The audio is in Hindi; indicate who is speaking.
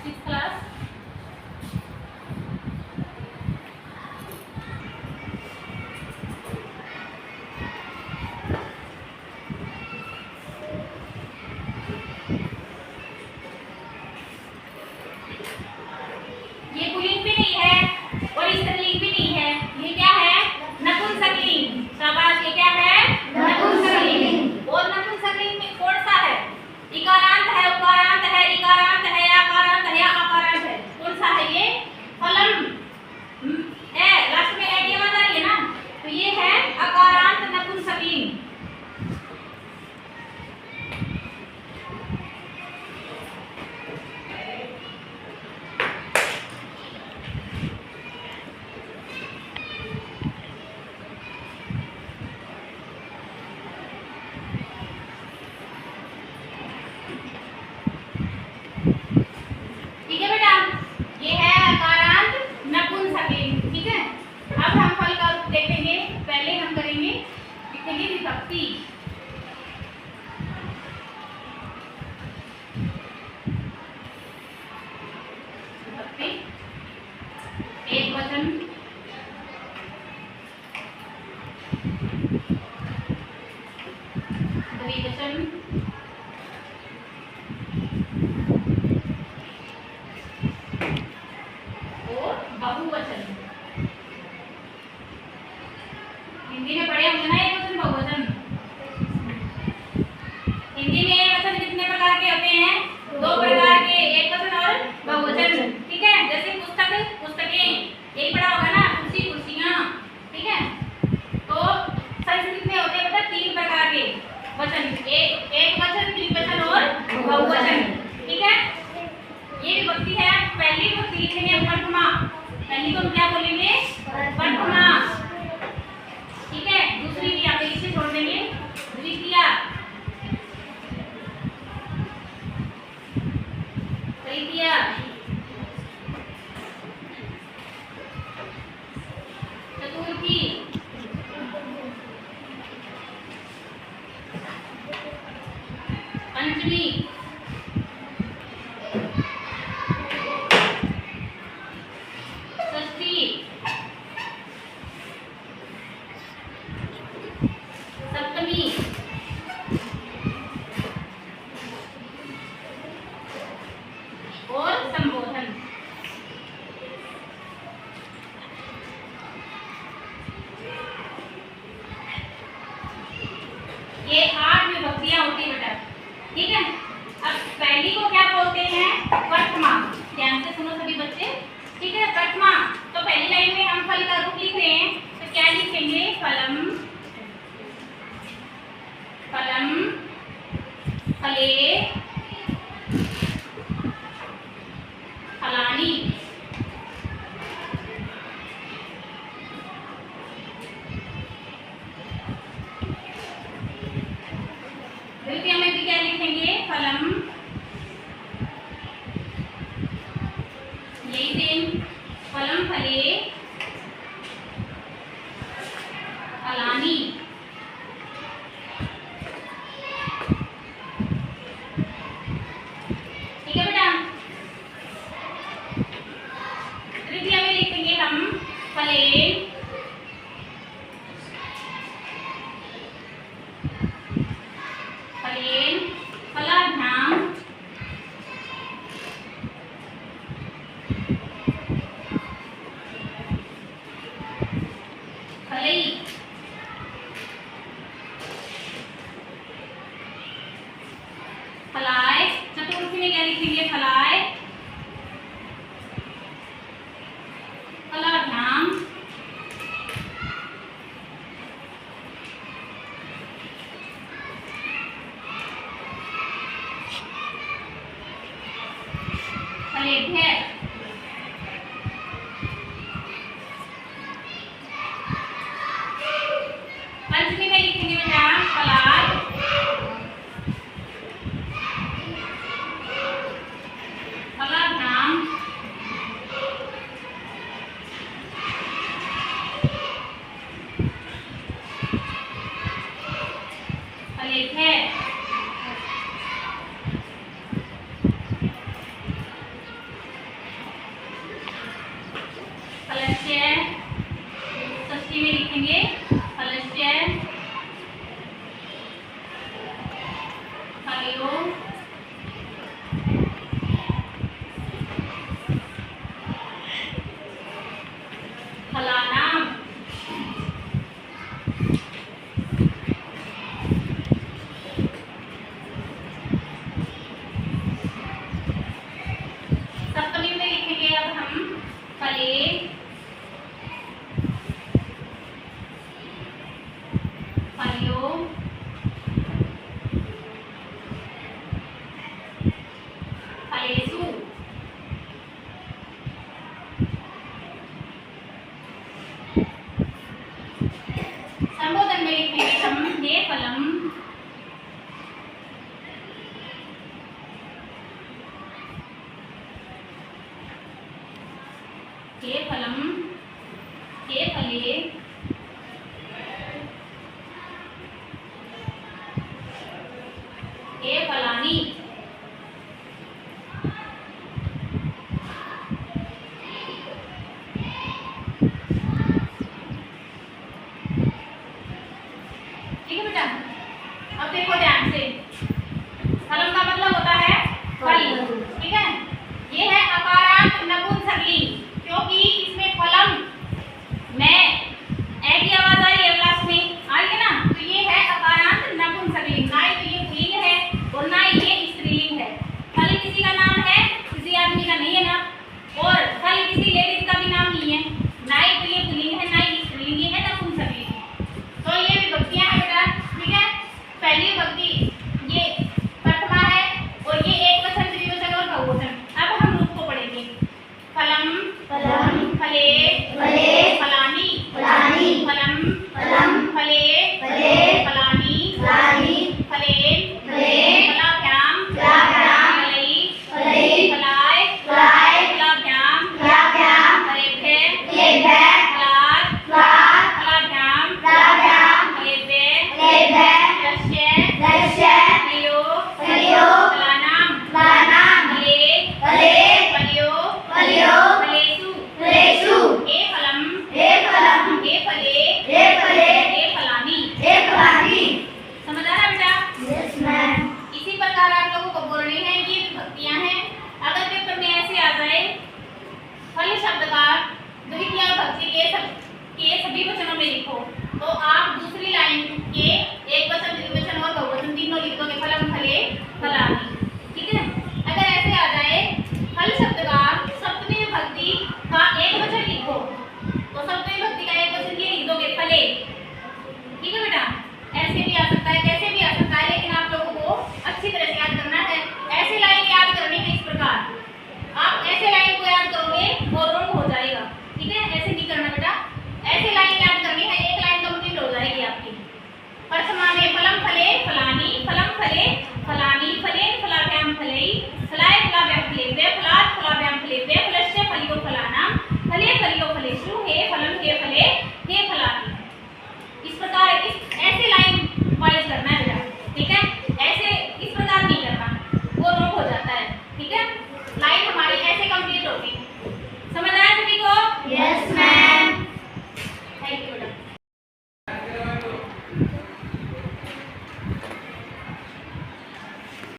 Speaker 1: 6th class. ये पुल्लिंग भी नहीं है और स्त्रीलिंग भी नहीं है, ये क्या है? नपुंसकलिंग। शाबाश, ये क्या है? नपुंसकलिंग। और नपुंसकलिंग में कौन सा है? इकारांत है, उकारांत है, इकारांत है, आकारांत है या अकारांत है? कौन सा है ये? फलम है, लास्ट में ए की आवाज आ रही है ना, तो ये है अकारांत नपुंसकलिंग। ठीक है बेटा, ये है अकारांत नपुंसकलिंग। ठीक है, अब हम फल का रूप देखेंगे। पहले हम करेंगे, लिखेंगे विभक्ति। विभक्ति एक वचन, द्विवचन, बहुवचन। हिंदी में पढ़े होंगे ना एक वचन बहुवचन। हिंदी में एक वचन कितने प्रकार के होते हैं? 2 प्रकार के, एक वचन और बहुवचन। ठीक है, जैसे पुस्तक, पुस्तकें, एक पढ़ा होगा ना, कुर्सी, कुर्सियां। ठीक है, तो संस्कृत में होते हैं मतलब 3 प्रकार के वचन, एक वचन, द्विवचन और बहुवचन। ठीक है, ये विभक्ति है। पहली विभक्ति लिखेंगे प्रथमा। पहली को हम क्या बोलेंगे? प्रथमा। ठीक है, दूसरी भी आप इसे छोड़ देंगे, द्वितीया, तृतीया, चतुर्थी, पंचमी, सप्तमी, और संबोधन। ये 8 विभक्तियां होती है बेटा। ठीक है, अब पहली को क्या बोलते हैं? प्रथमा। ध्यान से सुनो सभी बच्चे। ठीक है, प्रथमा। तो पहली लाइन में हम फल का रूप लिख रहे हैं, तो क्या लिखेंगे? फलम, फलम, फले, फलानी। द्वितीय में भी क्या लिखेंगे? फलम, यही सेम, फलम, फले, फलानी। ठीक है बेटा, तृतीय में लिखेंगे हम फले, फलेन, फलाभ्याम, फलई। फलाय, चतुर्थी में क्या लिखेंगे? फलाय, फलाभ्याम, फलेभ्य। पंचमी में लिखेंगे बेटा फलाय, फलाभ्याम, फलेभ्य। फलस्य, षष्ठी में लिखेंगे फलस्य, फलयो, फलानाम, सप्तमी में लिखेंगे अब हम फले, फलयो, फलेषु, संबोधन में लिखेंगे हम हे फलम, हे फलम, हे फले, हे फलानी, ठीक है बेटा। अब देखो ध्यान से, फलम का मतलब होता है फल, ठीक है। ये है अकारांत नपुंसकलिंग, क्योंकि इसमें फलम में ए की आवाज आ रही है, लास्ट में आ रही है ना, तो ये है अकारांत नपुंसकलिंग, ना ही तो ये पुल्लिंग है और ना ही ये स्त्रीलिंग है। फल किसी का नाम है, किसी आदमी का नहीं है ना, और फल किसी लेडीज का भी नाम नहीं है, ना ही तो ये पुल्लिंग है ना ही स्त्रीलिंग, ये है नपुंसकलिंग। तो ये विभक्तियां हैं बेटा, ठीक है। पहली विभक्ति ये प्रथमा है और ये एक वचन, द्विवचन और बहुवचन। अब हम रूप को पढ़ेंगे। फलम,
Speaker 2: फलम,
Speaker 1: फले,
Speaker 2: फले,
Speaker 1: फलानी,
Speaker 2: फलानी,
Speaker 1: फलम,
Speaker 2: फलम,
Speaker 1: फले,
Speaker 2: फले,
Speaker 1: फलानी,
Speaker 2: फलानी,
Speaker 1: फलेन,
Speaker 2: फले,
Speaker 1: फलाभ्याम,
Speaker 2: फलाभ्याम,
Speaker 1: फलई,
Speaker 2: फलई,
Speaker 1: फलाय,
Speaker 2: फलाय,
Speaker 1: फलाभ्याम,
Speaker 2: फलाभ्याम,
Speaker 1: फलेभ्य,
Speaker 2: फलेभ्य,
Speaker 1: फलात्,
Speaker 2: फलात्,
Speaker 1: फलाभ्याम,
Speaker 2: फलाभ्याम,
Speaker 1: फलेभ्य,
Speaker 2: फलेभ्य,
Speaker 1: दस्य,
Speaker 2: दस्य,
Speaker 1: फलयो,
Speaker 2: फलयो,
Speaker 1: फलानाम,
Speaker 2: फलानाम,
Speaker 1: फले,
Speaker 2: फले,
Speaker 1: फलयो,
Speaker 2: फलयो,
Speaker 1: फलेषु,
Speaker 2: फलेषु,
Speaker 1: हे फलम,
Speaker 2: हे फलम,
Speaker 1: हे फले,
Speaker 2: हे फले,
Speaker 1: हे फलानी।
Speaker 2: हे फलानी।
Speaker 1: समझ आ रहा है बेटा?
Speaker 2: Yes ma'am.
Speaker 1: इसी प्रकार आप लोगों को बोलनी है, ये विभक्तियां हैं। अगर पेपर में ऐसे आ जाए फल शब्द का द्वितीय विभक्ति के सभी वचनों में लिखो, तो आप दूसरी लाइन के एक वचन, द्विवचन और बहुवचन तीनों लिख दोगे, फलम, फले, फलानी, ठीक है। अगर ऐसे आ जाए फल शब्द का सप्तमी विभक्ति का एक वचन लिखो, तो सप्तमी विभक्ति का एक वचन ये लिख दोगे, फले, ठीक है बेटा। ऐसे भी आ सकता है, कैसे भी आ सकता है, लेकिन आप लोगों को अच्छी तरह से याद करना है। ऐसे लाइन याद करने के इस प्रकार, आप ऐसे लाइन को याद करोगे और रॉन्ग हो जाएगा, ठीक है। ऐसे नहीं करना बेटा, ऐसे लाइन याद करनी है, एक लाइन कंप्लीट हो जाएगी आपकी। प्रथमा में फलम, फले, फलानी, फलम, फले, फलानी, फलेन, फलाभ्याम, फलई, फलाय, फलाभ्याम, फलेभ्य,